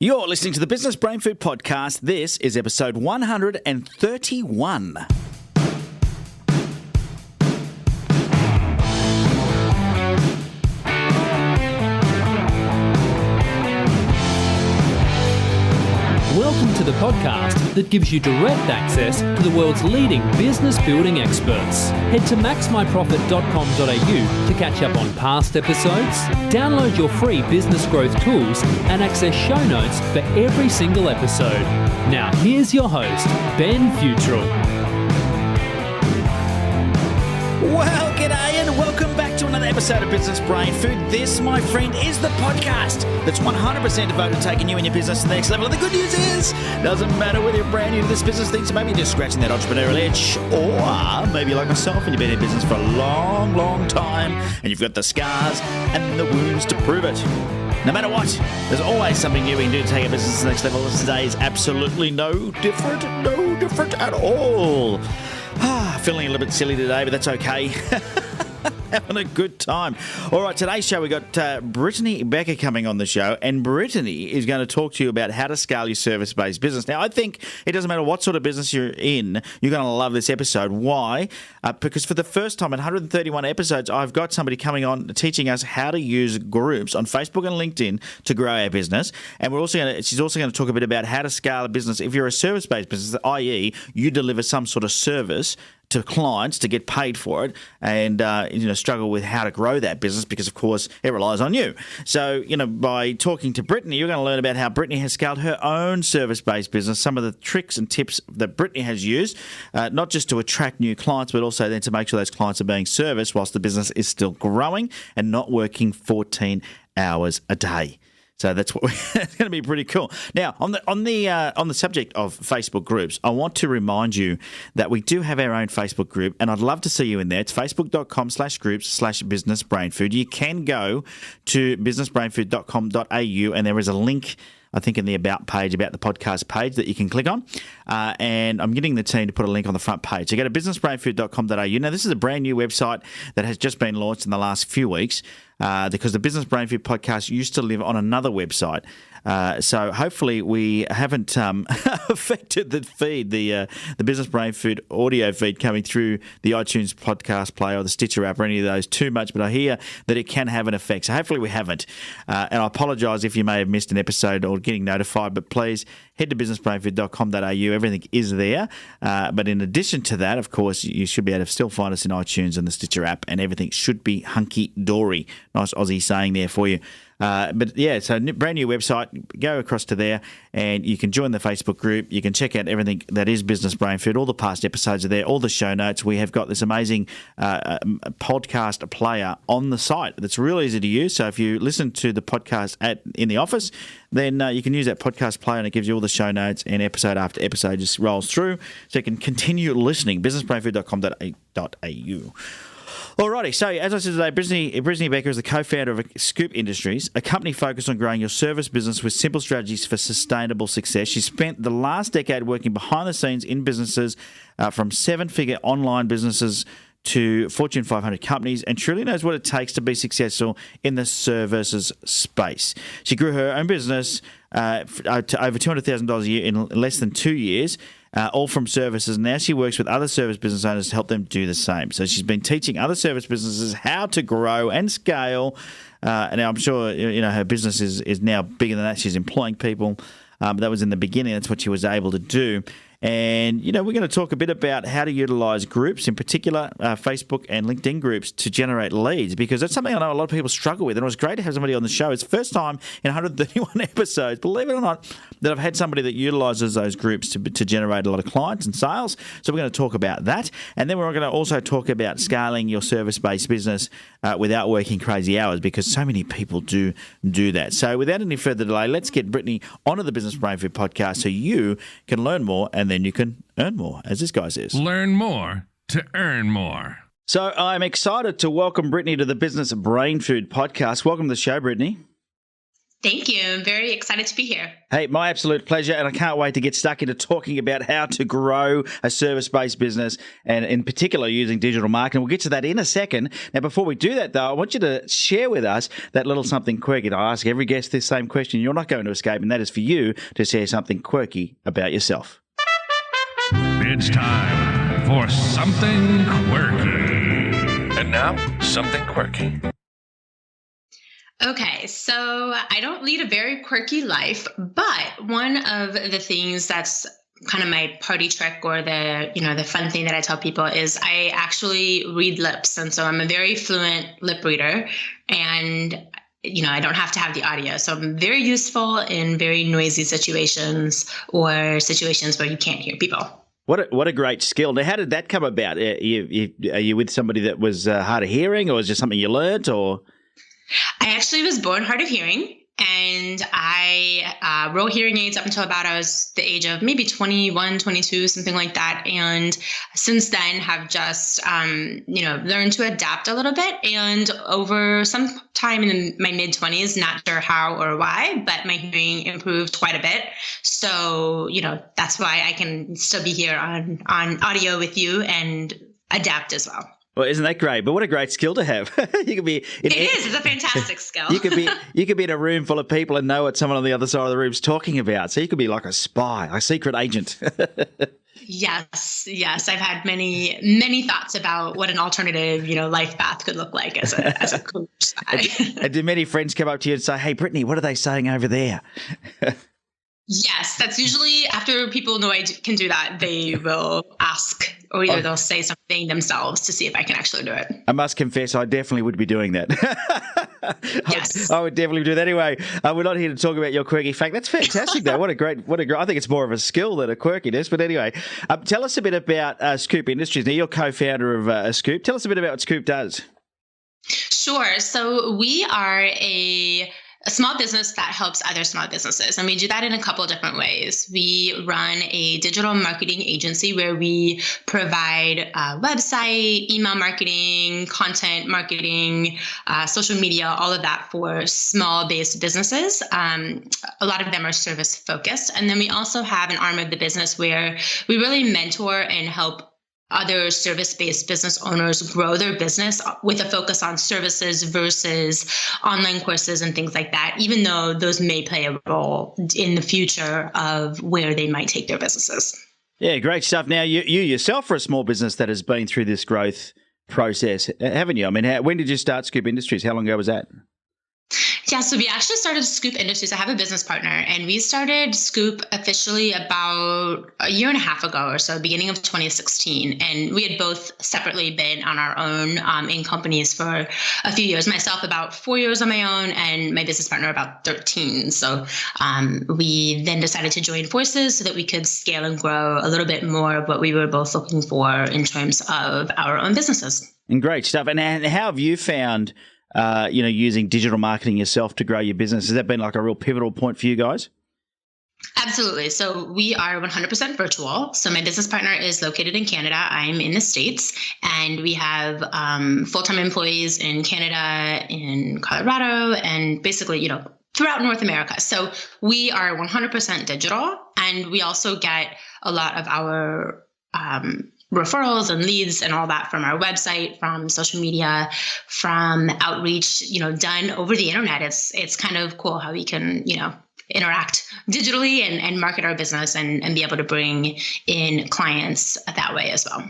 You're listening to the Business Brain Food Podcast. This is episode 131. Welcome to the podcast that gives you direct access to the world's leading business building experts. Head to MaxMyProfit.com.au to catch up on past episodes, download your free business growth tools, and access show notes for every single episode. Now here's your host, Ben Futrell. Well, g'day and welcome back to another episode of Business Brain Food. This, my friend, is the podcast that's 100% devoted to taking you and your business to the next level. And the good news is, doesn't matter whether you're brand new to this business thing, so maybe you're just scratching that entrepreneurial itch, or maybe like myself and you've been in business for a long, long time and you've got the scars and the wounds to prove it. No matter what, there's always something new we can do to take a business to the next level. Today is absolutely no different at all. Feeling a little bit silly today, but that's okay. Having a good time. All right, today's show, we got Brittany Becher coming on the show, and Brittany is going to talk to you about how to scale your service-based business. Now, I think it doesn't matter what sort of business you're in, you're going to love this episode. Why? Because for the first time in 131 episodes, I've got somebody coming on teaching us how to use groups on Facebook and LinkedIn to grow our business. And she's also going to talk a bit about how to scale a business if you're a service-based business, i.e. you deliver some sort of service to clients to get paid for it, and struggle with how to grow that business because, of course, it relies on you. So, by talking to Brittany, you're going to learn about how Brittany has scaled her own service-based business, some of the tricks and tips that Brittany has used, not just to attract new clients, but also then to make sure those clients are being serviced whilst the business is still growing and not working 14 hours a day. So that's it's going to be pretty cool. Now, on the subject of Facebook groups, I want to remind you that we do have our own Facebook group, and I'd love to see you in there. It's facebook.com/groups/businessbrainfood. You can go to businessbrainfood.com.au, and there is a link, I think, in the About page, about the podcast page, that you can click on. And I'm getting the team to put a link on the front page. So go to businessbrainfood.com.au. Now, this is a brand new website that has just been launched in the last few weeks because the Business Brain Food podcast used to live on another website. So hopefully we haven't affected the feed, the Business Brain Food audio feed coming through the iTunes podcast player or the Stitcher app or any of those too much, but I hear that it can have an effect. So hopefully we haven't. And I apologise if you may have missed an episode or getting notified, but please head to businessbrainfood.com.au. Everything is there. But in addition to that, of course, you should be able to still find us in iTunes and the Stitcher app, and everything should be hunky-dory. Nice Aussie saying there for you. But yeah, so brand new website, go across to there and you can join the Facebook group. You can check out everything that is Business Brain Food. All the past episodes are there, all the show notes. We have got this amazing podcast player on the site that's real easy to use. So if you listen to the podcast in the office, then you can use that podcast player and it gives you all the show notes, and episode after episode just rolls through. So you can continue listening, businessbrainfood.com.au. Alrighty, so as I said today, Brittany Becher is the co-founder of Scoop Industries, a company focused on growing your service business with simple strategies for sustainable success. She spent the last decade working behind the scenes in businesses from seven-figure online businesses to Fortune 500 companies, and truly knows what it takes to be successful in the services space. She grew her own business to over $200,000 a year in less than 2 years, all from services. Now she works with other service business owners to help them do the same. So she's been teaching other service businesses how to grow and scale. And I'm sure her business is now bigger than that. She's employing people. But that was in the beginning. That's what she was able to do. And, we're going to talk a bit about how to utilize groups, in particular Facebook and LinkedIn groups, to generate leads, because that's something I know a lot of people struggle with. And it was great to have somebody on the show. It's the first time in 131 episodes, believe it or not, that I've had somebody that utilizes those groups to generate a lot of clients and sales. So we're going to talk about that. And then we're going to also talk about scaling your service-based business without working crazy hours, because so many people do that. So without any further delay, let's get Brittany onto the Business Brain Food podcast so you can learn more and then you can earn more, as this guy says. Learn more to earn more. So I'm excited to welcome Brittany to the Business Brain Food podcast. Welcome to the show, Brittany. Thank you. I'm very excited to be here. Hey, my absolute pleasure, and I can't wait to get stuck into talking about how to grow a service-based business, and in particular using digital marketing. We'll get to that in a second. Now, before we do that, though, I want you to share with us that little something quirky. And I ask every guest this same question. You're not going to escape, and that is for you to share something quirky about yourself. It's time for something quirky. And now, something quirky. Okay, so I don't lead a very quirky life, but one of the things that's kind of my party trick, or the fun thing that I tell people, is I actually read lips. And so I'm a very fluent lip reader, and I don't have to have the audio. So I'm very useful in very noisy situations or situations where you can't hear people. What a great skill. Now, how did that come about? Are you with somebody that was hard of hearing, or was it just something you learnt, or? I actually was born hard of hearing, and I wore hearing aids up until about I was the age of maybe 21, 22, something like that. And since then have just, learned to adapt a little bit. And over some time in my mid-20s, not sure how or why, but my hearing improved quite a bit. So, that's why I can still be here on audio with you and adapt as well. Well, isn't that great? But what a great skill to have. You could be. It's a fantastic skill. You could be in a room full of people and know what someone on the other side of the room's talking about. So you could be like a spy, a secret agent. Yes. I've had many thoughts about what an alternative, life path could look like as a coach spy. And do many friends come up to you and say, "Hey, Brittany, what are they saying over there?" Yes, that's usually after people know I can do that, they will ask, or either they'll say something themselves to see if I can actually do it. I must confess, I definitely would be doing that. Yes. I would definitely do that anyway. We're not here to talk about your quirky fact. That's fantastic, though. What a great. I think it's more of a skill than a quirkiness. But anyway, tell us a bit about Scoop Industries. Now, you're co-founder of Scoop. Tell us a bit about what Scoop does. Sure. So we are a small business that helps other small businesses. And we do that in a couple of different ways. We run a digital marketing agency where we provide website, email marketing, content marketing, social media, all of that for small-based businesses. A lot of them are service-focused. And then we also have an arm of the business where we really mentor and help other service-based business owners grow their business with a focus on services versus online courses and things like that, even though those may play a role in the future of where they might take their businesses. Yeah, great stuff. Now, you yourself are a small business that has been through this growth process, haven't you? I mean, when did you start Scoop Industries? How long ago was that? Yeah, so we actually started Scoop Industries. I have a business partner, and we started Scoop officially about a year and a half ago or so, beginning of 2016. And we had both separately been on our own in companies for a few years. Myself, about 4 years on my own, and my business partner, about 13. So we then decided to join forces so that we could scale and grow a little bit more of what we were both looking for in terms of our own businesses. And great stuff. And how have you found using digital marketing yourself to grow your business? Has that been like a real pivotal point for you guys? Absolutely. So we are 100% virtual. So my business partner is located in Canada. I'm in the States, and we have full-time employees in Canada, in Colorado, and basically, throughout North America. So we are 100% digital, and we also get a lot of our referrals and leads and all that from our website, from social media, from outreach, done over the internet. It's kind of cool how we can, interact digitally and market our business and be able to bring in clients that way as well.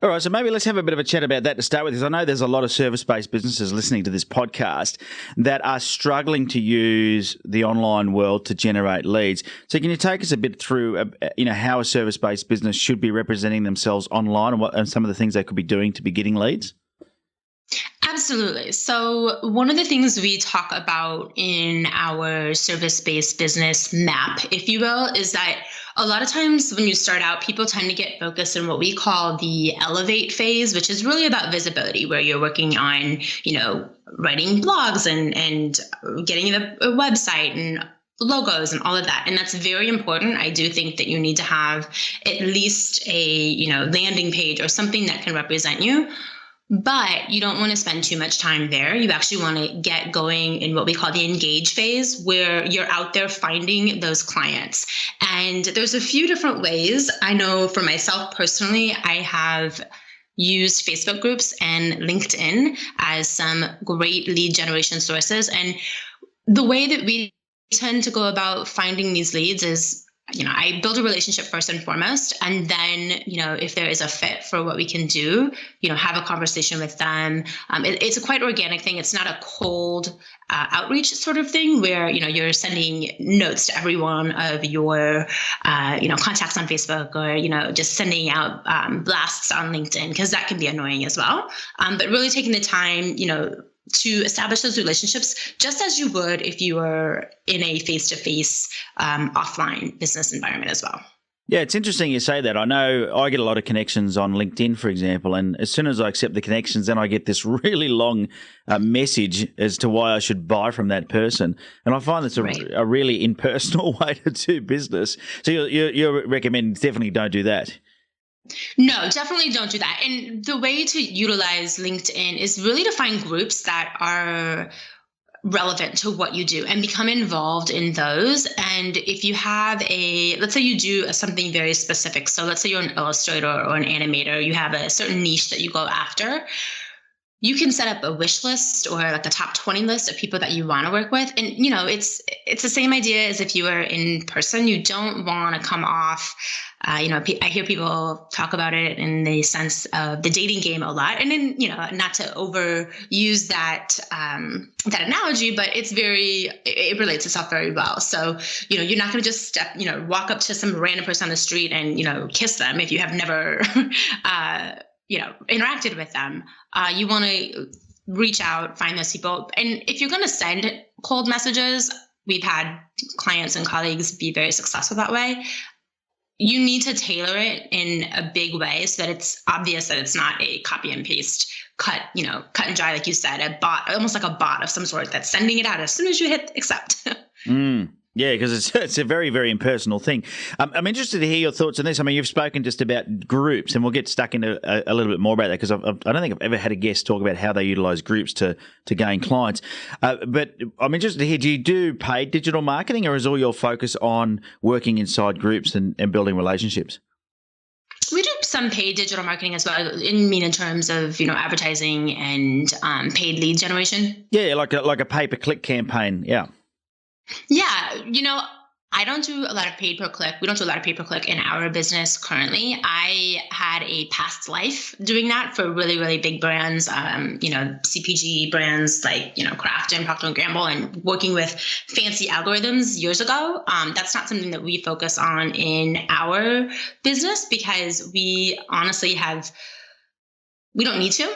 All right, so maybe let's have a bit of a chat about that to start with, because I know there's a lot of service-based businesses listening to this podcast that are struggling to use the online world to generate leads. So can you take us a bit through, how a service-based business should be representing themselves online and some of the things they could be doing to be getting leads? Absolutely. So one of the things we talk about in our service-based business map, if you will, is that a lot of times when you start out, people tend to get focused on what we call the elevate phase, which is really about visibility, where you're working on, writing blogs and getting a website and logos and all of that. And that's very important. I do think that you need to have at least a, landing page or something that can represent you. but you don't want to spend too much time there. You actually want to get going in what we call the engage phase, where you're out there finding those clients. And there's a few different ways. I know for myself personally, I have used Facebook groups and LinkedIn as some great lead generation sources. And the way that we tend to go about finding these leads is, I build a relationship first and foremost. And then, if there is a fit for what we can do, have a conversation with them. It's a quite organic thing. It's not a cold outreach sort of thing where, you're sending notes to every one of your, contacts on Facebook, or, just sending out blasts on LinkedIn, because that can be annoying as well. But really taking the time, to establish those relationships, just as you would if you were in a face-to-face offline business environment as well. Yeah, it's interesting you say that. I know I get a lot of connections on LinkedIn, for example, and as soon as I accept the connections, then I get this really long message as to why I should buy from that person. And I find that's a really impersonal way to do business. So you recommend definitely don't do that. No, definitely don't do that. And the way to utilize LinkedIn is really to find groups that are relevant to what you do and become involved in those. And if you have let's say you do something very specific. So let's say you're an illustrator or an animator, you have a certain niche that you go after. You can set up a wish list or like a top 20 list of people that you want to work with. And, it's the same idea as if you were in person. You don't want to come off, I hear people talk about it in the sense of the dating game a lot. And then, not to overuse that analogy, but it relates itself very well. So, you're not going to just walk up to some random person on the street and, kiss them if you have never, interacted with them. You want to reach out, find those people. And if you're going to send cold messages, we've had clients and colleagues be very successful that way. You need to tailor it in a big way so that it's obvious that it's not a copy and paste, cut and dry, like you said, a bot, almost like a bot of some sort that's sending it out as soon as you hit accept. Yeah, because it's a very, very impersonal thing. I'm interested to hear your thoughts on this. I mean, you've spoken just about groups, and we'll get stuck into a little bit more about that, because I don't think I've ever had a guest talk about how they utilize groups to gain clients. But I'm interested to hear, do you do paid digital marketing, or is all your focus on working inside groups and building relationships? We do some paid digital marketing as well, in terms of, advertising and paid lead generation. Yeah, like a pay-per-click campaign, yeah. Yeah, I don't do a lot of paid per click. We don't do a lot of pay per click in our business currently. I had a past life doing that for really, really big brands, CPG brands like, Kraft and Procter & Gamble, and working with fancy algorithms years ago. That's not something that we focus on in our business, because we honestly we don't need to.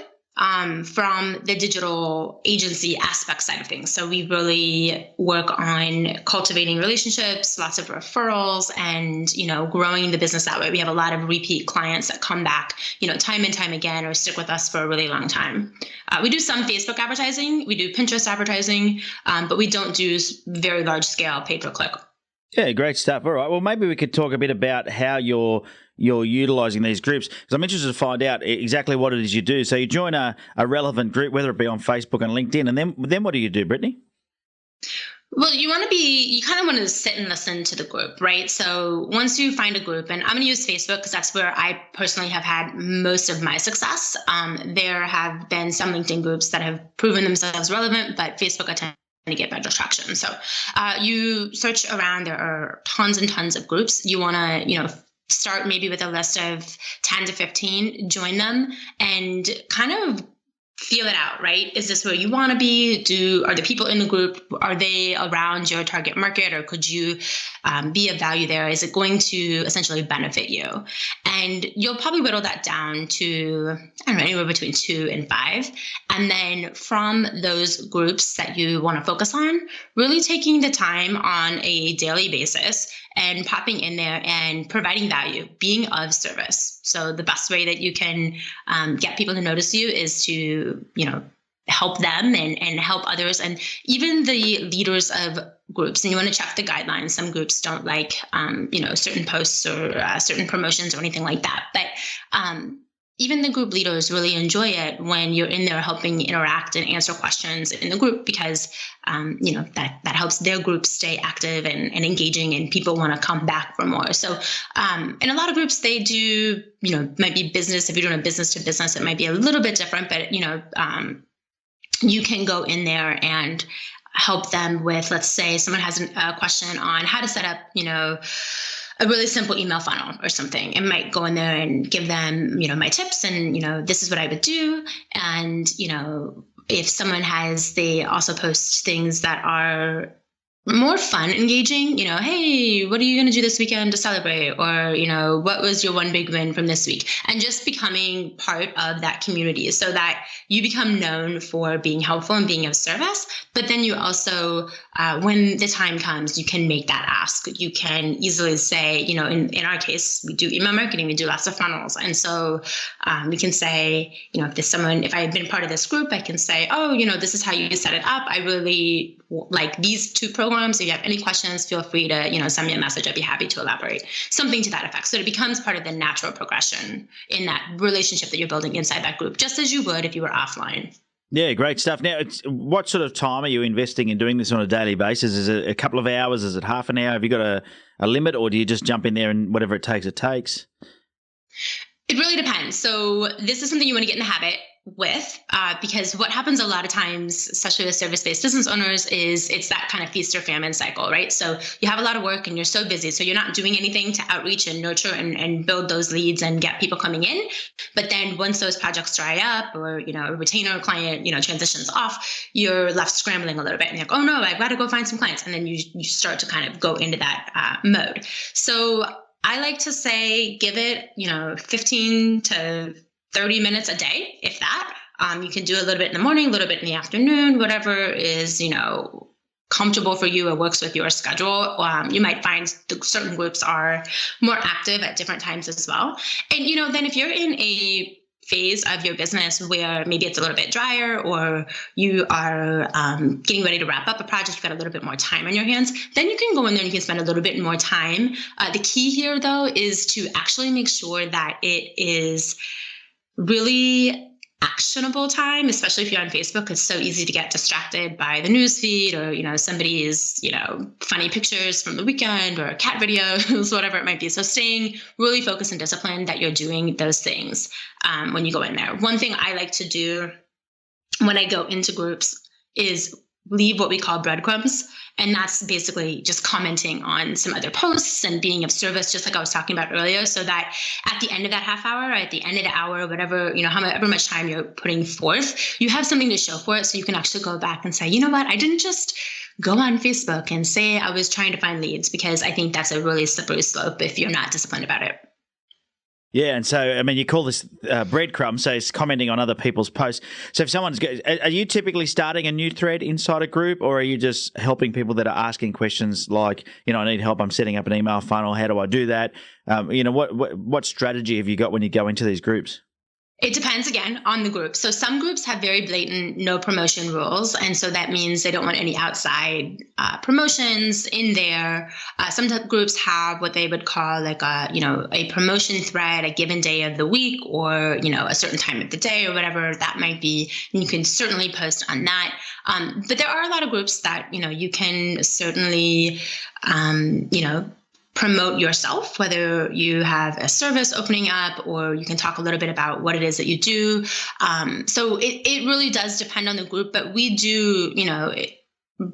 From the digital agency aspect side of things. So we really work on cultivating relationships, lots of referrals, and, growing the business that way. We have a lot of repeat clients that come back, time and time again, or stick with us for a really long time. We do some Facebook advertising, we do Pinterest advertising, but we don't do very large scale pay-per-click. Yeah, great stuff. All right. Well, maybe we could talk a bit about how you're utilizing these groups, because I'm interested to find out exactly what it is you do. So you join a relevant group, whether it be on Facebook and LinkedIn, and then what do you do, Brittany? Well, you kind of want to sit and listen to the group, right? So once you find a group, and I'm going to use Facebook because that's where I personally have had most of my success. There have been some LinkedIn groups that have proven themselves relevant, but Facebook attempts to get better traction. So you search around. There are tons and tons of groups. You want to, start maybe with a list of 10 to 15, join them, and kind of feel it out, right? Is this where you want to be? Are the people in the group, are they around your target market, or could you be of value there? Is it going to essentially benefit you? And you'll probably whittle that down to, anywhere between 2 and 5. And then from those groups that you want to focus on, really taking the time on a daily basis and popping in there and providing value, being of service. So the best way that you can get people to notice you is to, help them and help others, and even the leaders of groups. And you want to check the guidelines. Some groups don't like, certain posts or certain promotions or anything like that. But even the group leaders really enjoy it when you're in there helping interact and answer questions in the group, because that helps their group stay active and engaging, and people want to come back for more. So in a lot of groups, they do, might be business. If you're doing a business to business, it might be a little bit different, but you can go in there and help them with, let's say someone has a question on how to set up, a really simple email funnel or something. It might go in there and give them, my tips, and, this is what I would do. And, if someone they also post things that are more fun, engaging, hey, what are you going to do this weekend to celebrate? Or, what was your one big win from this week? And just becoming part of that community so that you become known for being helpful and being of service. But then you also, when the time comes, you can make that ask. You can easily say, in our case, we do email marketing, we do lots of funnels. And so we can say, if I had been part of this group, I can say, oh, this is how you set it up. I really like these two programs. If you have any questions, feel free to, send me a message. I'd be happy to elaborate. Something to that effect. So it becomes part of the natural progression in that relationship that you're building inside that group, just as you would if you were offline. Yeah, great stuff. Now, what sort of time are you investing in doing this on a daily basis? Is it a couple of hours? Is it half an hour? Have you got a limit, or do you just jump in there and whatever it takes, it takes? It really depends. So this is something you want to get in the habit with, because what happens a lot of times, especially with service-based business owners, is it's that kind of feast or famine cycle, right? So you have a lot of work and you're so busy, so you're not doing anything to outreach and nurture and build those leads and get people coming in. But then once those projects dry up, or a retainer client transitions off, you're left scrambling a little bit, and you're like, oh no, I've got to go find some clients, and then you start to kind of go into that mode. So I like to say, give it 15 to 30 minutes a day, if that. You can do a little bit in the morning, a little bit in the afternoon, whatever is, comfortable for you or works with your schedule. You might find certain groups are more active at different times as well. And, then if you're in a phase of your business where maybe it's a little bit drier, or you are getting ready to wrap up a project, you've got a little bit more time on your hands, then you can go in there and you can spend a little bit more time. The key here, though, is to actually make sure that it is really actionable time, especially if you're on Facebook. It's so easy to get distracted by the news feed, or, somebody's, funny pictures from the weekend, or cat videos, whatever it might be. So staying really focused and disciplined that you're doing those things when you go in there. One thing I like to do when I go into groups is leave what we call breadcrumbs. And that's basically just commenting on some other posts and being of service, just like I was talking about earlier, so that at the end of that half hour, or at the end of the hour, whatever, however much time you're putting forth, you have something to show for it. So you can actually go back and say, you know what, I didn't just go on Facebook and say I was trying to find leads, because I think that's a really slippery slope if you're not disciplined about it. Yeah, and so, you call this breadcrumbs, so it's commenting on other people's posts. So if are you typically starting a new thread inside a group, or are you just helping people that are asking questions like, I need help, I'm setting up an email funnel, how do I do that? What strategy have you got when you go into these groups? It depends, again, on the group. So some groups have very blatant no promotion rules. And so that means they don't want any outside promotions in there. Some groups have what they would call like a promotion thread, a given day of the week, or, a certain time of the day, or whatever that might be. And you can certainly post on that. But there are a lot of groups that, you can certainly, promote yourself, whether you have a service opening up, or you can talk a little bit about what it is that you do. So it really does depend on the group, but we do,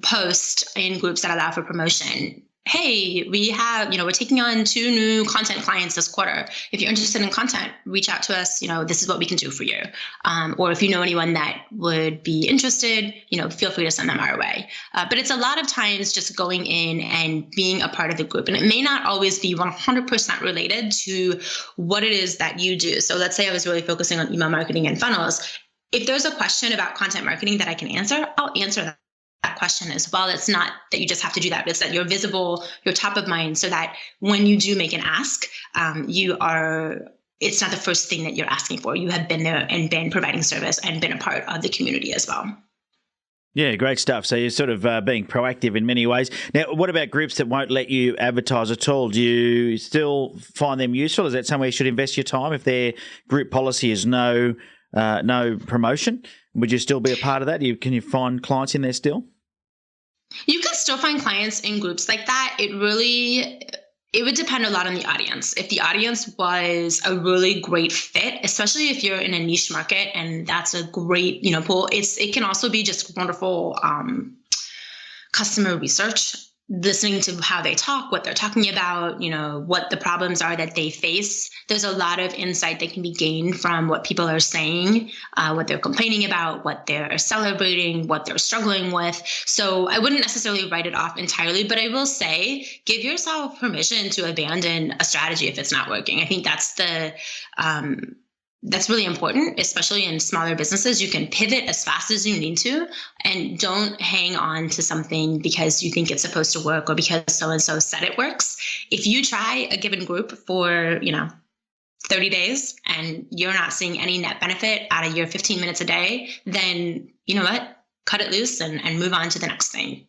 post in groups that allow for promotion. Hey, we have, we're taking on 2 new content clients this quarter. If you're interested in content, reach out to us. This is what we can do for you. Or if you know anyone that would be interested, feel free to send them our way. But it's a lot of times just going in and being a part of the group. And it may not always be 100% related to what it is that you do. So let's say I was really focusing on email marketing and funnels. If there's a question about content marketing that I can answer, I'll answer that question as well. It's not that you just have to do that, but it's that you're visible, you're top of mind, so that when you do make an ask, it's not the first thing that you're asking for. You have been there and been providing service and been a part of the community as well. Yeah, great stuff. So you're sort of being proactive in many ways. Now, what about groups that won't let you advertise at all? Do you still find them useful? Is that somewhere you should invest your time if their group policy is no promotion? Would you still be a part of that? Can you find clients in there still? You can still find clients in groups like that. It would depend a lot on the audience. If the audience was a really great fit, especially if you're in a niche market and that's a great, pool, it can also be just wonderful customer research, listening to how they talk, what they're talking about, what the problems are that they face. There's a lot of insight that can be gained from what people are saying, what they're complaining about, what they're celebrating, what they're struggling with. So I wouldn't necessarily write it off entirely, but I will say, give yourself permission to abandon a strategy if it's not working. I think that's really important, especially in smaller businesses. You can pivot as fast as you need to, and don't hang on to something because you think it's supposed to work or because so-and-so said it works. If you try a given group for, 30 days and you're not seeing any net benefit out of your 15 minutes a day, then you know what? Cut it loose and move on to the next thing.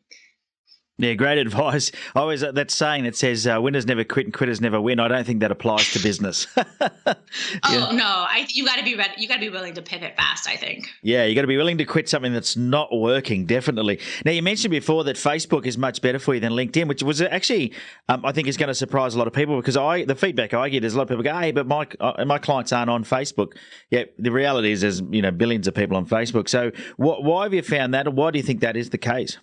Yeah, great advice. Always that saying that says winners never quit and quitters never win. I don't think that applies to business. Oh no, you got to be ready. You got to be willing to pivot fast, I think. Yeah, you got to be willing to quit something that's not working. Definitely. Now, you mentioned before that Facebook is much better for you than LinkedIn, which was actually I think is going to surprise a lot of people, because the feedback I get is a lot of people go, "Hey, but my clients aren't on Facebook." Yeah, the reality is there's billions of people on Facebook. So why have you found that, and why do you think that is the case?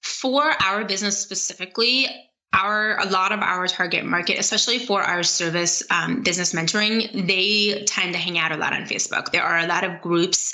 For our business specifically, a lot of our target market, especially for our service business mentoring, they tend to hang out a lot on Facebook. There are a lot of groups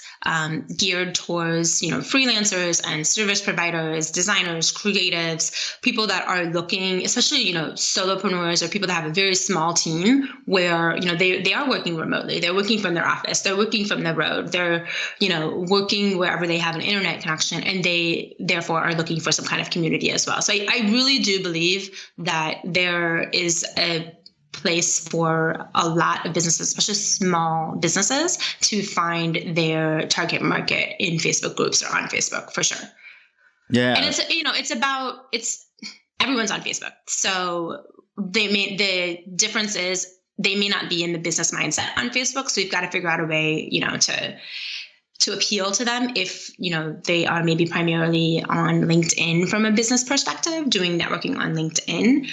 geared towards, freelancers and service providers, designers, creatives, people that are looking, especially, solopreneurs or people that have a very small team where, they are working remotely. They're working from their office. They're working from the road. They're, working wherever they have an internet connection, and they therefore are looking for some kind of community as well. So I really do believe that there is a place for a lot of businesses, especially small businesses, to find their target market in Facebook groups or on Facebook for sure. Yeah. And it's everyone's on Facebook. So the difference is they may not be in the business mindset on Facebook. So we've got to figure out a way, to appeal to them if, they are maybe primarily on LinkedIn from a business perspective, doing networking on LinkedIn.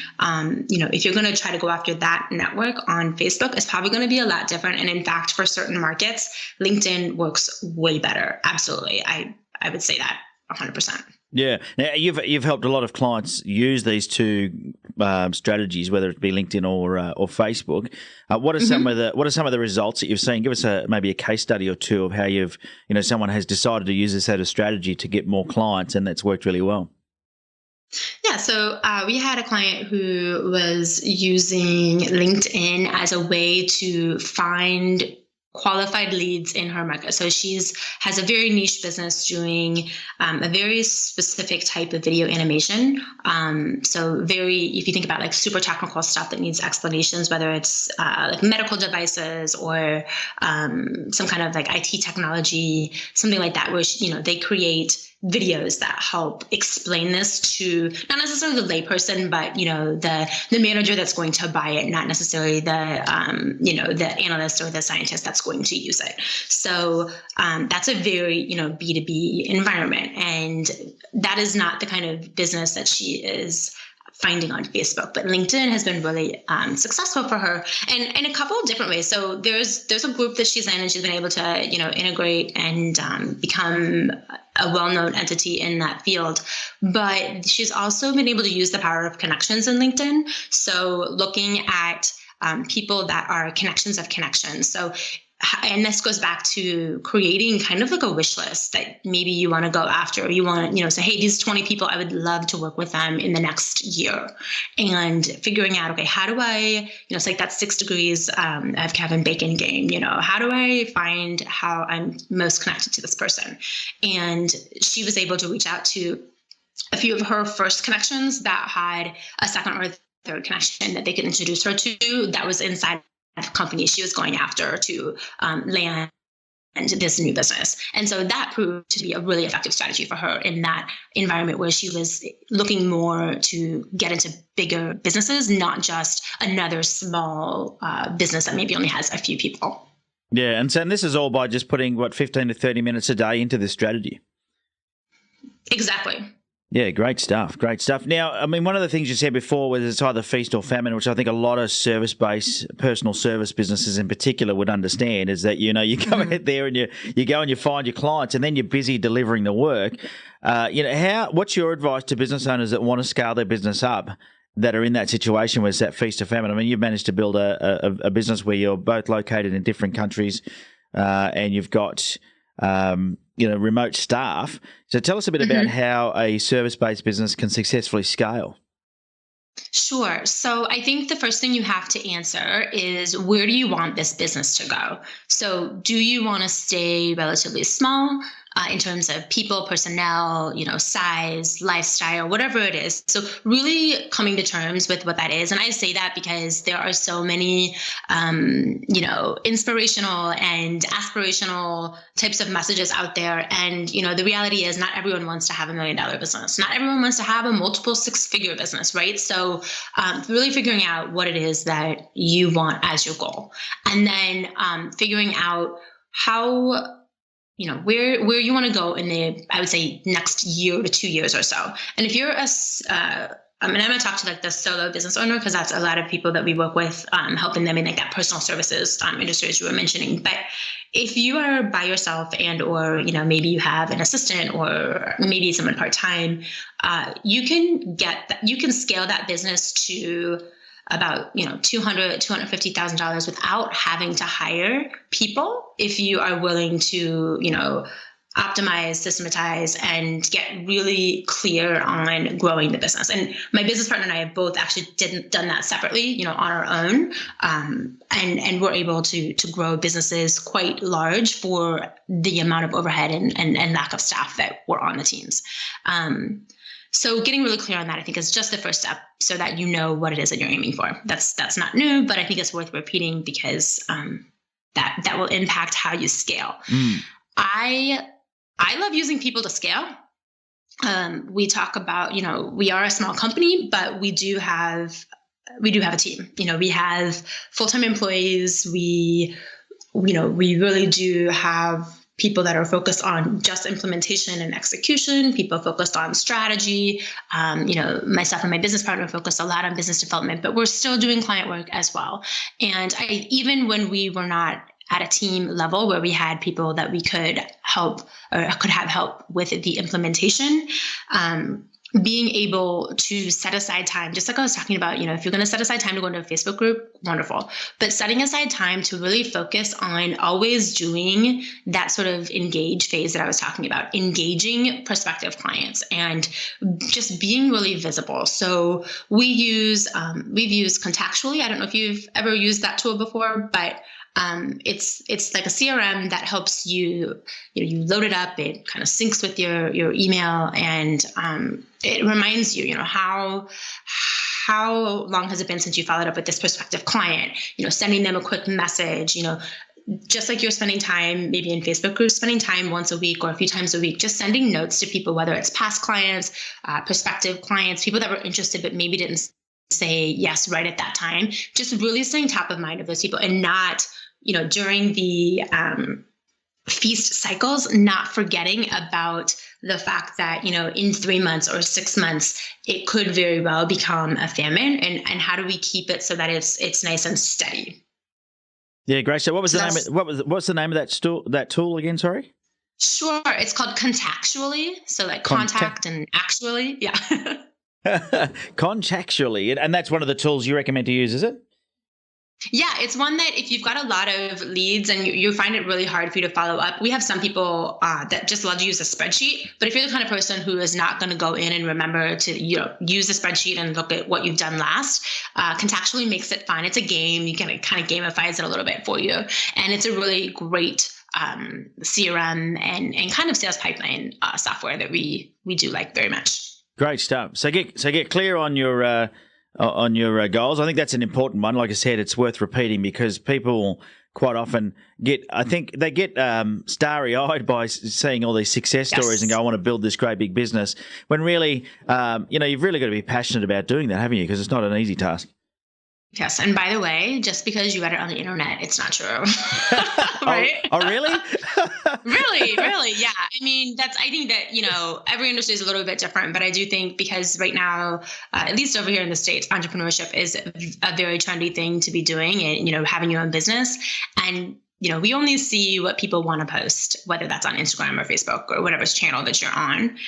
If you're going to try to go after that network on Facebook, it's probably going to be a lot different. And in fact, for certain markets, LinkedIn works way better. Absolutely. I would say that 100%. Yeah. Now, you've helped a lot of clients use these two strategies, whether it be LinkedIn or Facebook. What are some of the results that you've seen? Give us maybe a case study or two of how someone has decided to use this as a strategy to get more clients, and that's worked really well. Yeah, so we had a client who was using LinkedIn as a way to find qualified leads in her market. So has a very niche business doing a very specific type of video animation. So if you think about like super technical stuff that needs explanations, whether it's like medical devices or some kind of like IT technology, something like that, where they create videos that help explain this to not necessarily the layperson, but the manager that's going to buy it, not necessarily the analyst or the scientist that's going to use it. So that's a very B2B environment, and that is not the kind of business that she is finding on Facebook. But LinkedIn has been really successful for her, and in a couple of different ways. So there's a group that she's in, and she's been able to integrate and become a well-known entity in that field. But she's also been able to use the power of connections in LinkedIn. So looking at people that are connections of connections. So, and this goes back to creating kind of like a wish list that maybe you want to go after, or you want to, say, hey, these 20 people, I would love to work with them in the next year. And figuring out, okay, how do I, it's like that 6 degrees of Kevin Bacon game, how do I find how I'm most connected to this person? And she was able to reach out to a few of her first connections that had a second or third connection that they could introduce her to that was inside company she was going after to land this new business. And so that proved to be a really effective strategy for her in that environment where she was looking more to get into bigger businesses, not just another small business that maybe only has a few people. Yeah, and so this is all by just putting, 15 to 30 minutes a day into this strategy? Exactly. Yeah, great stuff. Great stuff. Now, I mean, one of the things you said before was it's either feast or famine, which I think a lot of service-based, personal service businesses in particular would understand, is that, you go out there and you go and you find your clients and then you're busy delivering the work. What's your advice to business owners that want to scale their business up that are in that situation where it's that feast or famine? I mean, you've managed to build a business where you're both located in different countries and you've got remote staff. So tell us a bit about how a service-based business can successfully scale. Sure. So I think the first thing you have to answer is, where do you want this business to go? So do you want to stay relatively small in terms of people, personnel, size, lifestyle, whatever it is? So really coming to terms with what that is. And I say that because there are so many, inspirational and aspirational types of messages out there. And, the reality is not everyone wants to have $1 million business. Not everyone wants to have a multiple six-figure business, right? So really figuring out what it is that you want as your goal. And then figuring out how where you want to go in the, I would say, next year to 2 years or so. And if you're I'm going to talk to the solo business owner, because that's a lot of people that we work with, helping them in that personal services industry, as you were mentioning. But if you are by yourself or maybe you have an assistant or maybe someone part-time, you can scale that business to about $250,000 without having to hire people, if you are willing to optimize, systematize, and get really clear on growing the business. And my business partner and I have both actually done that separately, on our own, and we're able to grow businesses quite large for the amount of overhead and lack of staff that were on the teams. So getting really clear on that, I think, is just the first step, so that you know what it is that you're aiming for. That's not new, but I think it's worth repeating because that will impact how you scale. I love using people to scale. We talk about, we are a small company, but we do have a team. We have full-time employees. We really do have people that are focused on just implementation and execution, people focused on strategy. Myself and my business partner focus a lot on business development, but we're still doing client work as well. And even when we were not at a team level where we had people that we could help or could have help with the implementation, being able to set aside time, just like I was talking about, if you're going to set aside time to go into a Facebook group, wonderful. But setting aside time to really focus on always doing that sort of engage phase that I was talking about, engaging prospective clients and just being really visible. So we've used Contactually. I don't know if you've ever used that tool before, but it's like a CRM that helps you load it up. It kind of syncs with your email, and it reminds you, how long has it been since you followed up with this prospective client? Sending them a quick message. Just like you're spending time, maybe in Facebook groups, spending time once a week or a few times a week, just sending notes to people, whether it's past clients, prospective clients, people that were interested but maybe didn't say yes right at that time. Just really staying top of mind of those people, and not, during the feast cycles, not forgetting about the fact that, in 3 months or 6 months, it could very well become a famine. And how do we keep it so that it's nice and steady? Yeah, great. So what's the name of that tool again? Sorry. Sure. It's called Contactually. So like contact and actually. Yeah. Contactually. And that's one of the tools you recommend to use, is it? Yeah, it's one that if you've got a lot of leads and you find it really hard for you to follow up, we have some people that just love to use a spreadsheet. But if you're the kind of person who is not going to go in and remember to use the spreadsheet and look at what you've done last, Contactually makes it fun. It's a game. You can kind of gamifies it a little bit for you. And it's a really great CRM and kind of sales pipeline software that we do like very much. Great stuff. So get clear on your goals. I think that's an important one. Like I said, it's worth repeating because people quite often get starry-eyed by seeing all these success stories and go, I want to build this great big business, when really, you've really got to be passionate about doing that, haven't you? Because it's not an easy task. Yes. And by the way, just because you read it on the internet, it's not true. Right? Oh, really? Really? Yeah. I mean, I think that, every industry is a little bit different, but I do think because right now, at least over here in the States, entrepreneurship is a very trendy thing to be doing and, having your own business. And, we only see what people want to post, whether that's on Instagram or Facebook or whatever's channel that you're on.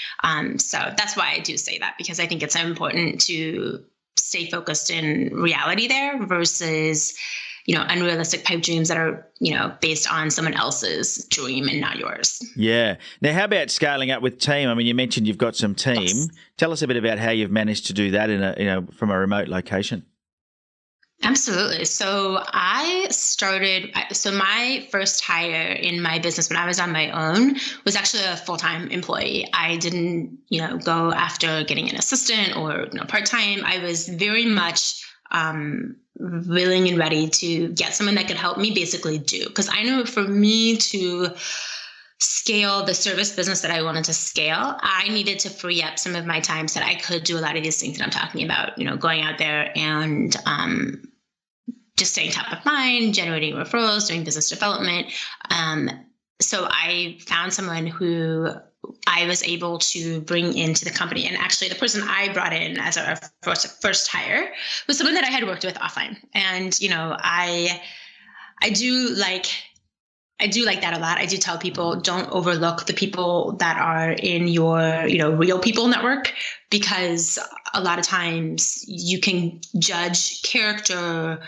So that's why I do say that, because I think it's important to stay focused in reality there versus, unrealistic pipe dreams that are, based on someone else's dream and not yours. Yeah. Now, how about scaling up with team? I mean, you mentioned you've got some team. Yes. Tell us a bit about how you've managed to do that from a remote location. Absolutely. So my first hire in my business when I was on my own was actually a full-time employee. I didn't, go after getting an assistant or, part-time. I was very much willing and ready to get someone that could help me basically do. Because I knew for me to scale the service business that I wanted to scale, I needed to free up some of my time so that I could do a lot of these things that I'm talking about, going out there and just staying top of mind, generating referrals, doing business development. So I found someone who I was able to bring into the company. And actually the person I brought in as our first hire was someone that I had worked with offline. And, I do like that a lot. I do tell people, don't overlook the people that are in your, real people network, because a lot of times you can judge character,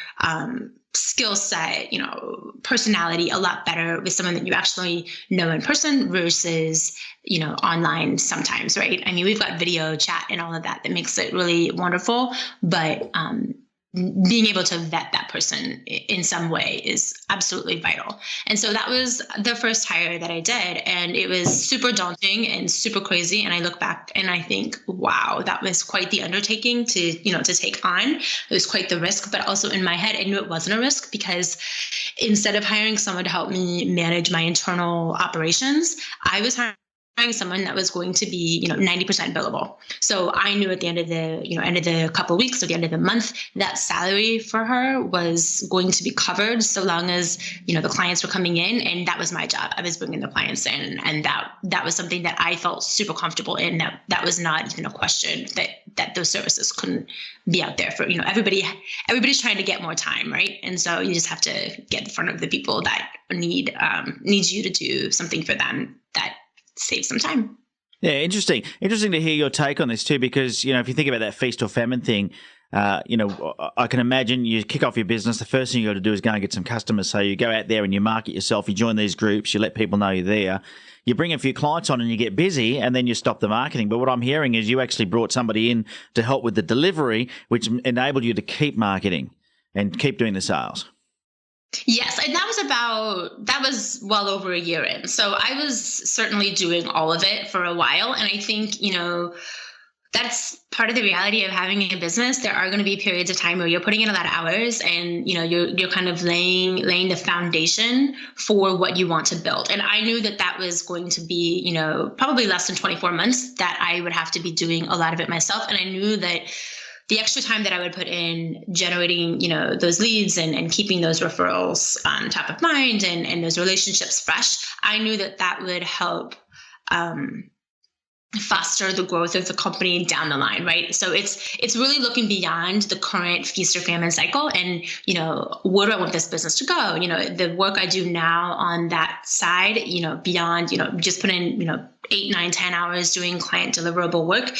skill set, personality a lot better with someone that you actually know in person versus, online sometimes, right? I mean, we've got video chat and all of that makes it really wonderful, but, being able to vet that person in some way is absolutely vital. And so that was the first hire that I did. And it was super daunting and super crazy. And I look back and I think, wow, that was quite the undertaking to take on. It was quite the risk, but also in my head, I knew it wasn't a risk, because instead of hiring someone to help me manage my internal operations, I was hiring someone that was going to be, 90% billable. So I knew at the end of the couple of weeks or the end of the month, that salary for her was going to be covered so long as, the clients were coming in, and that was my job. I was bringing the clients in, and that was something that I felt super comfortable in. That was not even a question that those services couldn't be out there for, everybody's trying to get more time, right? And so you just have to get in front of the people that need you to do something for them that save some time. Yeah, interesting to hear your take on this too, because if you think about that feast or famine thing, I can imagine you kick off your business, the first thing you got to do is go and get some customers. So you go out there and you market yourself, you join these groups, you let people know you're there, you bring a few clients on and you get busy, and then you stop the marketing. But what I'm hearing is you actually brought somebody in to help with the delivery, which enabled you to keep marketing and keep doing the sales. Yes, and that was well over a year in. So I was certainly doing all of it for a while. And I think, that's part of the reality of having a business. There are going to be periods of time where you're putting in a lot of hours and, you're kind of laying the foundation for what you want to build. And I knew that was going to be, probably less than 24 months that I would have to be doing a lot of it myself. And I knew that the extra time that I would put in generating, those leads and keeping those referrals on top of mind and those relationships fresh, I knew that would help foster the growth of the company down the line, right? So it's really looking beyond the current feast or famine cycle and, where do I want this business to go? The work I do now on that side, beyond, just put in, 8, 9, 10 hours doing client deliverable work,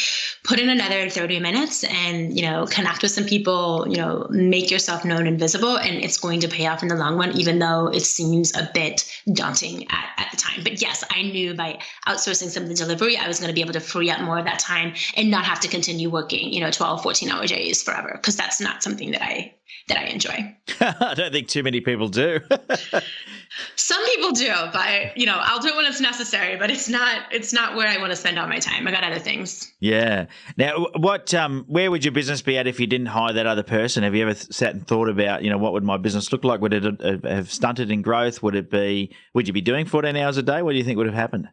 put in another 30 minutes and, connect with some people, make yourself known and visible, and it's going to pay off in the long run, even though it seems a bit daunting at the time. But yes, I knew by outsourcing some of the delivery, I was going to be be able to free up more of that time and not have to continue working, 12, 14-hour days forever, because that's not something that I enjoy. I don't think too many people do. Some people do, but I'll do it when it's necessary, but it's not where I want to spend all my time. I got other things. Yeah. Now, where would your business be at if you didn't hire that other person? Have you ever sat and thought about, what would my business look like? Would it have stunted in growth? Would you be doing 14 hours a day? What do you think would have happened?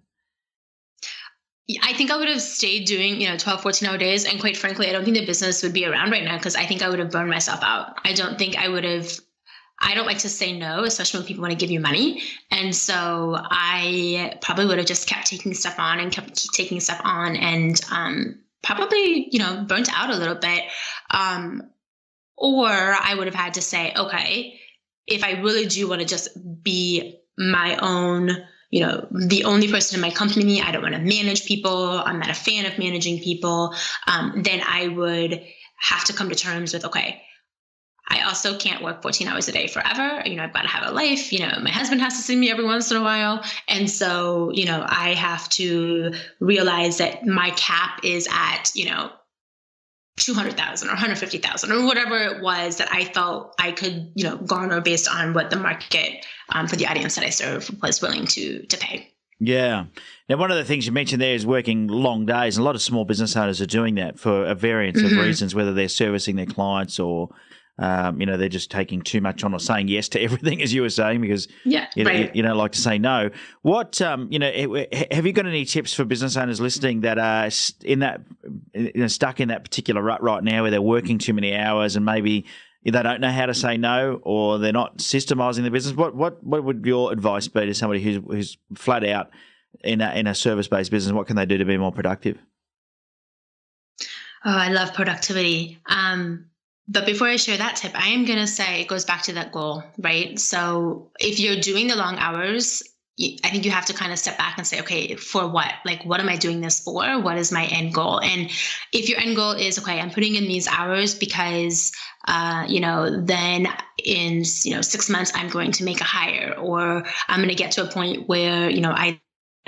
I think I would have stayed doing, 12, 14-hour days. And quite frankly, I don't think the business would be around right now, because I think I would have burned myself out. I don't think I would have. I don't like to say no, especially when people want to give you money. And so I probably would have just kept taking stuff on and kept taking stuff on, and probably, burnt out a little bit. Or I would have had to say, okay, if I really do want to just be my own, the only person in my company, I don't want to manage people, I'm not a fan of managing people, then I would have to come to terms with, okay, I also can't work 14 hours a day forever. I've got to have a life. My husband has to see me every once in a while. And so, I have to realize that my cap is at, 200,000 or 150,000 or whatever it was that I felt I could, garner based on what the market for the audience that I serve was willing to pay. Yeah. Now, one of the things you mentioned there is working long days. And a lot of small business owners are doing that for a variance of reasons, whether they're servicing their clients or they're just taking too much on or saying yes to everything, as you were saying, because you don't like to say no. What, have you got any tips for business owners listening that are in that, stuck in that particular rut right now where they're working too many hours and maybe they don't know how to say no, or they're not systemizing the business? What would your advice be to somebody who's flat out in a service-based business? What can they do to be more productive? Oh, I love productivity. But before I share that tip, I am going to say it goes back to that goal, right? So if you're doing the long hours, I think you have to kind of step back and say, okay, for what? Like, what am I doing this for? What is my end goal? And if your end goal is, okay, I'm putting in these hours because, then in, 6 months, I'm going to make a hire, or I'm going to get to a point where, I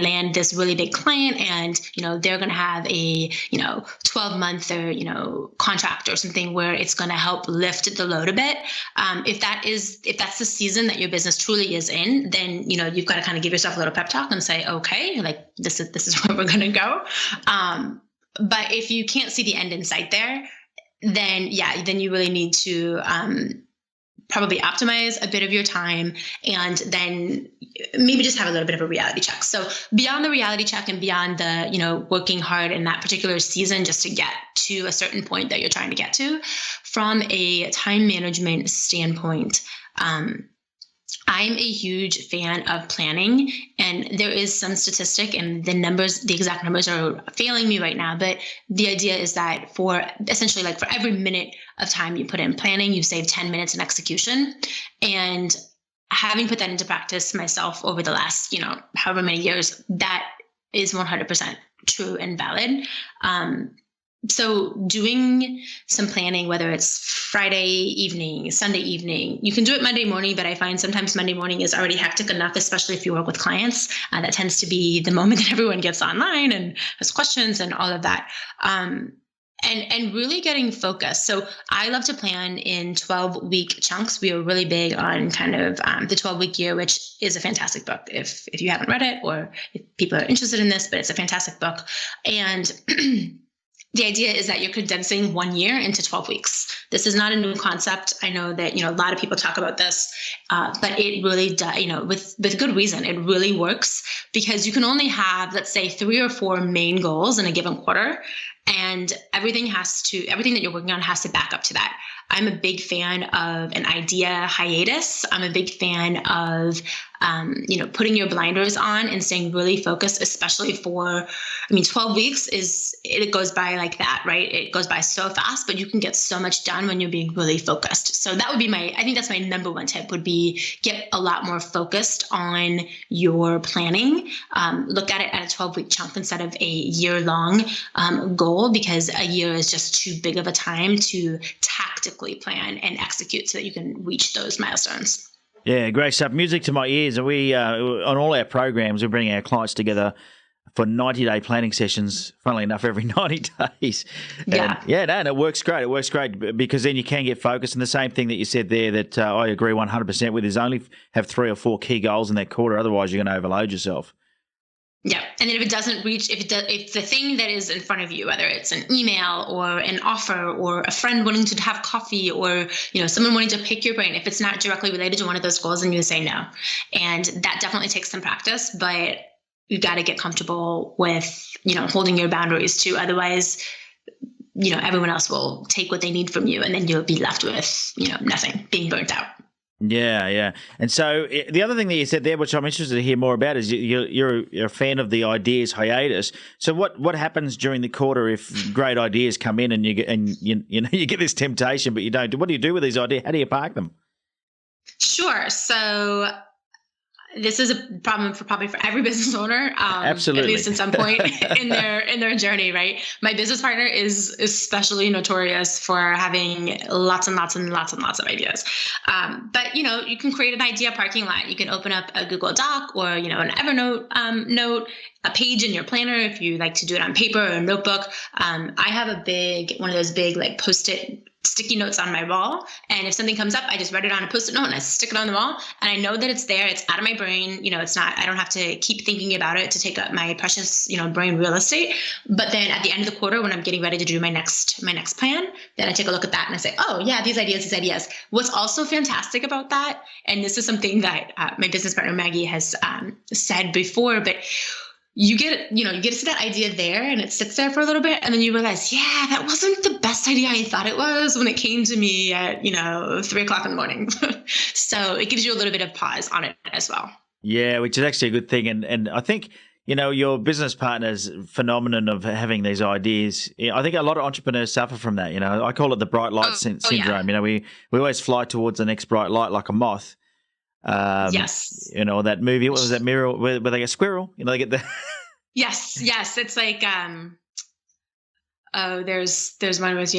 land this really big client and, they're going to have a, 12-month or, contract or something where it's going to help lift the load a bit. If that's the season that your business truly is in, then, you've got to kind of give yourself a little pep talk and say, okay, like this is where we're going to go. But if you can't see the end in sight there, then you really need to, probably optimize a bit of your time, and then maybe just have a little bit of a reality check. So beyond the reality check and beyond the, working hard in that particular season just to get to a certain point that you're trying to get to, from a time management standpoint, I'm a huge fan of planning, and there is some statistic, and the exact numbers are failing me right now. But the idea is that for every minute of time you put in planning, you save 10 minutes in execution. And having put that into practice myself over the last, however many years, that is 100% true and valid. So doing some planning, whether it's Friday evening, Sunday evening, you can do it Monday morning, but I find sometimes Monday morning is already hectic enough, especially if you work with clients. That tends to be the moment that everyone gets online and has questions and all of that. And really getting focused. So I love to plan in 12-week chunks. We are really big on kind of the 12-week year, which is a fantastic book if you haven't read it, or if people are interested in this, but it's a fantastic book. And the idea is that you're condensing 1 year into 12 weeks. This is not a new concept. I know that, a lot of people talk about this, but it really does, with good reason, it really works, because you can only have, let's say, 3 or 4 main goals in a given quarter. And everything that you're working on has to back up to that. I'm a big fan of an idea hiatus. I'm a big fan of, putting your blinders on and staying really focused, especially 12 weeks it goes by like that, right? It goes by so fast, but you can get so much done when you're being really focused. So that would be I think that's my number one tip, would be get a lot more focused on your planning. Look at it at a 12-week chunk instead of a year-long goal, because a year is just too big of a time to tactically plan and execute so that you can reach those milestones. Yeah, great stuff. Music to my ears. And we, on all our programs, we bring our clients together for 90-day planning sessions, funnily enough, every 90 days. Yeah. And it works great. It works great because then you can get focused. And the same thing that you said there that I agree 100% with is only have 3 or 4 key goals in that quarter. Otherwise, you're going to overload yourself. Yeah. And then if it doesn't reach, if the thing that is in front of you, whether it's an email or an offer or a friend wanting to have coffee or, someone wanting to pick your brain, if it's not directly related to one of those goals, then you say no. And that definitely takes some practice, but you got to get comfortable with, holding your boundaries too. Otherwise, everyone else will take what they need from you and then you'll be left with, nothing, being burnt out. Yeah. And so the other thing that you said there, which I'm interested to hear more about, is you're a fan of the ideas hiatus. So what happens during the quarter if great ideas come in and you get this temptation, but you don't? What do you do with these ideas? How do you park them? Sure. So this is a problem probably for every business owner, Absolutely. at least at some point in their journey, right? My business partner is especially notorious for having lots and lots and lots and lots of ideas. But you can create an idea parking lot. You can open up a Google Doc or an Evernote note, a page in your planner if you like to do it on paper or a notebook. I have one of those big Post-it sticky notes on my wall. And if something comes up, I just write it on a Post-it note and I stick it on the wall. And I know that it's there. It's out of my brain. It's not, I don't have to keep thinking about it to take up my precious, brain real estate. But then at the end of the quarter, when I'm getting ready to do my next plan, then I take a look at that and I say, oh yeah, these ideas. What's also fantastic about that, and this is something that my business partner, Maggie, has said before, but you get to see that idea there and it sits there for a little bit. And then you realize, yeah, that wasn't the best idea I thought it was when it came to me at, 3:00 in the morning. So it gives you a little bit of pause on it as well. Yeah, which is actually a good thing. And I think, your business partner's phenomenon of having these ideas, I think a lot of entrepreneurs suffer from that. I call it the bright light syndrome. Yeah. We always fly towards the next bright light like a moth. Yes. That movie, what was that mirror where they get squirrel? They get the Yes. It's like there's one with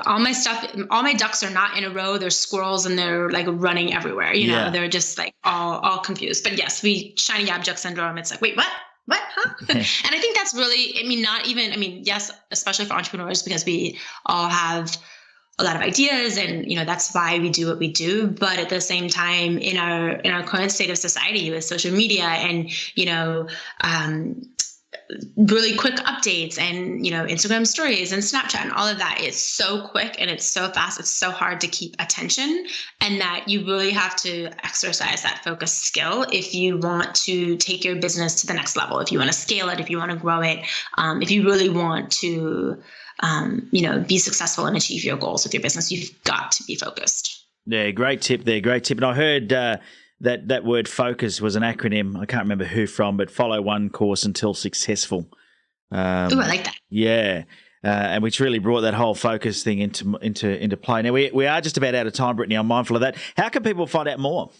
all my ducks are not in a row. There's squirrels and they're running everywhere. They're just all confused. But yes, shiny object syndrome. It's wait, what? Huh? And I think that's really, yes, especially for entrepreneurs, because we all have a lot of ideas and, that's why we do what we do. But at the same time, in our current state of society with social media and, really quick updates and, Instagram stories and Snapchat and all of that, it's so quick and it's so fast. It's so hard to keep attention, and that you really have to exercise that focus skill if you want to take your business to the next level, if you want to scale it, if you want to grow it, if you really want to be successful and achieve your goals with your business, you've got to be focused. Yeah, great tip there. Great tip. And I heard that word focus was an acronym. I can't remember who from, but follow one course until successful. Ooh, I like that. Yeah. And which really brought that whole focus thing into play. Now, we are just about out of time, Brittany. I'm mindful of that. How can people find out more?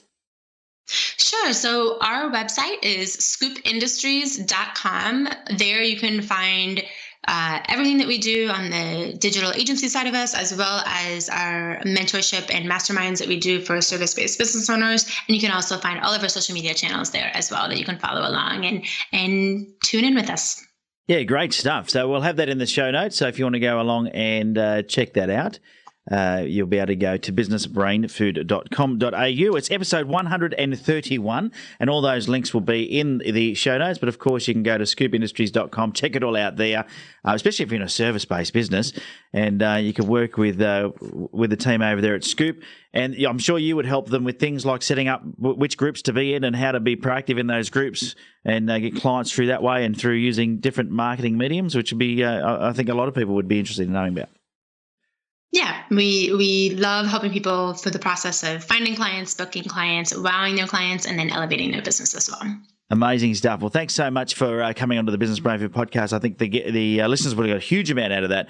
Sure. So our website is scoopindustries.com. There you can find everything that we do on the digital agency side of us, as well as our mentorship and masterminds that we do for service-based business owners. And you can also find all of our social media channels there as well that you can follow along and tune in with us. Yeah, great stuff. So we'll have that in the show notes. So if you want to go along and check that out, you'll be able to go to businessbrainfood.com.au. It's episode 131, and all those links will be in the show notes. But of course, you can go to scoopindustries.com, check it all out there, especially if you're in a service-based business, and you can work with the team over there at Scoop. And I'm sure you would help them with things like setting up which groups to be in and how to be proactive in those groups and get clients through that way and through using different marketing mediums, which would be, I think a lot of people would be interested in knowing about. Yeah, we love helping people through the process of finding clients, booking clients, wowing their clients, and then elevating their business as well. Amazing stuff. Well, thanks so much for coming onto the Business Brainfood podcast. I think the listeners would have got a huge amount out of that,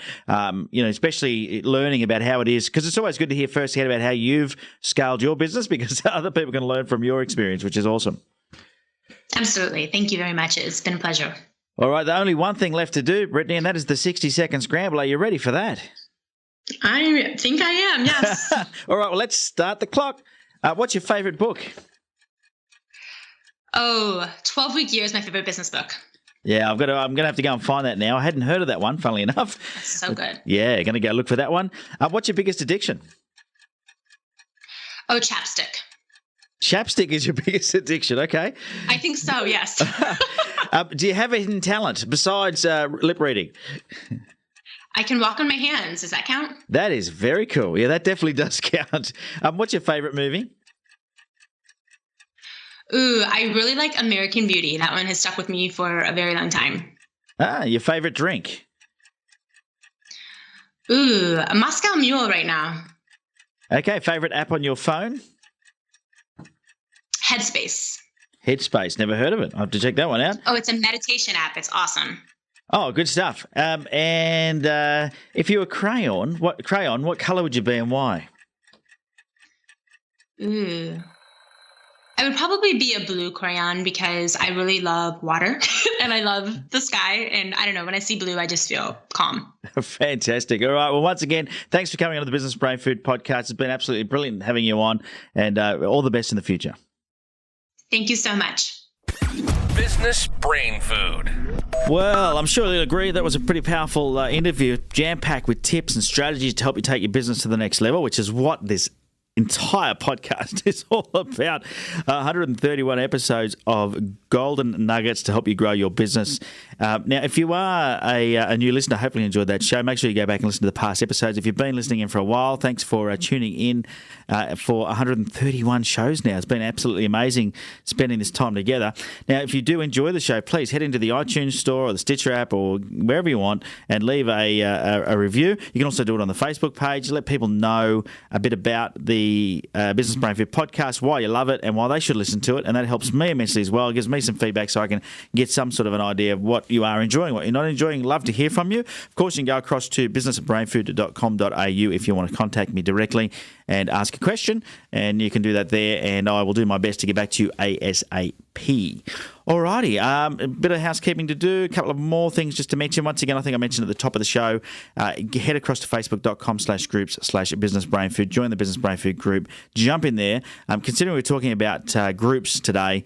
especially learning about how it is, because it's always good to hear firsthand about how you've scaled your business, because other people can learn from your experience, which is awesome. Absolutely. Thank you very much. It's been a pleasure. All right, the only one thing left to do, Brittany, and that is the 60-second scramble. Are you ready for that? I think I am, yes. All right, well, let's start the clock. What's your favorite book? 12 Week Year is my favorite business book. Yeah, I'm gonna have to go and find that now. I hadn't heard of that one, funnily enough. So good. Yeah, going to go look for that one. What's your biggest addiction? Oh, chapstick. Chapstick is your biggest addiction. Okay. I think so, yes. Do you have a hidden talent besides lip reading? I can walk on my hands. Does that count? That is very cool. Yeah, that definitely does count. What's your favorite movie? Ooh, I really like American Beauty. That one has stuck with me for a very long time. Your favorite drink? Ooh, a Moscow Mule right now. Okay, favorite app on your phone? Headspace. Headspace. Never heard of it. I'll have to check that one out. Oh, it's a meditation app. It's awesome. Oh, good stuff. And if you were crayon, what color would you be and why? Ooh. I would probably be a blue crayon because I really love water and I love the sky. And I don't know, when I see blue, I just feel calm. Fantastic. All right. Well, once again, thanks for coming on the Business Brain Food podcast. It's been absolutely brilliant having you on, and all the best in the future. Thank you so much. Business Brain Food. Well, I'm sure you'll agree that was a pretty powerful interview, jam-packed with tips and strategies to help you take your business to the next level, which is what this entire podcast is all about. 131 episodes of golden nuggets to help you grow your business. Now, if you are a new listener, hopefully you enjoyed that show. Make sure you go back and listen to the past episodes. If you've been listening in for a while, thanks for tuning in for 131 shows now. It's been absolutely amazing spending this time together. Now, if you do enjoy the show, please head into the iTunes store or the Stitcher app or wherever you want and leave a review. You can also do it on the Facebook page. Let people know a bit about the Business Brain Food podcast, why you love it and why they should listen to it, and that helps me immensely as well. It gives me some feedback so I can get some sort of an idea of what you are enjoying, what you're not enjoying. Love to hear from you. Of course, you can go across to businessbrainfood.com.au if you want to contact me directly and ask a question, and you can do that there, and I will do my best to get back to you ASAP. Alrighty, a bit of housekeeping to do, a couple of more things just to mention. Once again, I think I mentioned at the top of the show, head across to facebook.com/groups/businessbrainfood, join the Business Brain Food group, jump in there. Considering we're talking about groups today,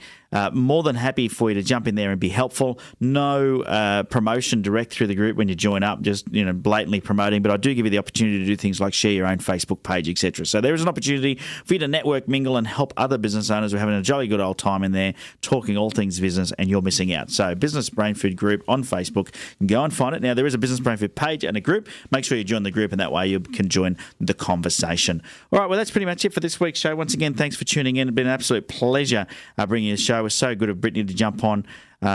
more than happy for you to jump in there and be helpful. No promotion direct through the group when you join up, just blatantly promoting, but I do give you the opportunity to do things like share your own Facebook page, etc. So there is an opportunity for you to network, mingle, and help other business owners. We're having a jolly good old time in there, talking all things business, and you're missing out. So Business Brain Food group on Facebook, go and find it. Now, there is a Business Brain Food page and a group. Make sure you join the group, and that way you can join the conversation. All right, well, that's pretty much it for this week's show. Once again, thanks for tuning in. It's been an absolute pleasure bringing you the show. It was so good of Brittany to jump on.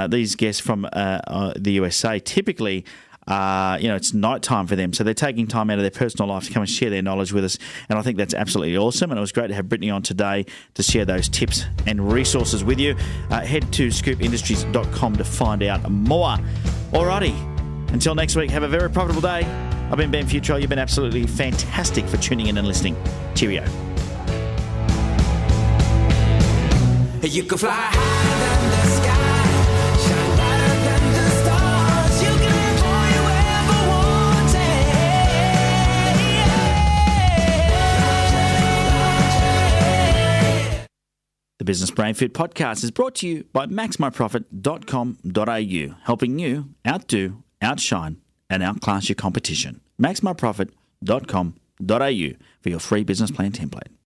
These guests from the USA, typically, it's nighttime for them, so they're taking time out of their personal life to come and share their knowledge with us, and I think that's absolutely awesome, and it was great to have Brittany on today to share those tips and resources with you. Head to scoopindustries.com to find out more. Alrighty, until next week, have a very profitable day. I've been Ben Futrell. You've been absolutely fantastic for tuning in and listening. Cheerio. You can fly higher than the sky, shine brighter than the stars. You can live all you ever wanted. The Business Brain Food podcast is brought to you by MaxMyProfit.com.au, helping you outdo, outshine, and outclass your competition. MaxMyProfit.com.au for your free business plan template.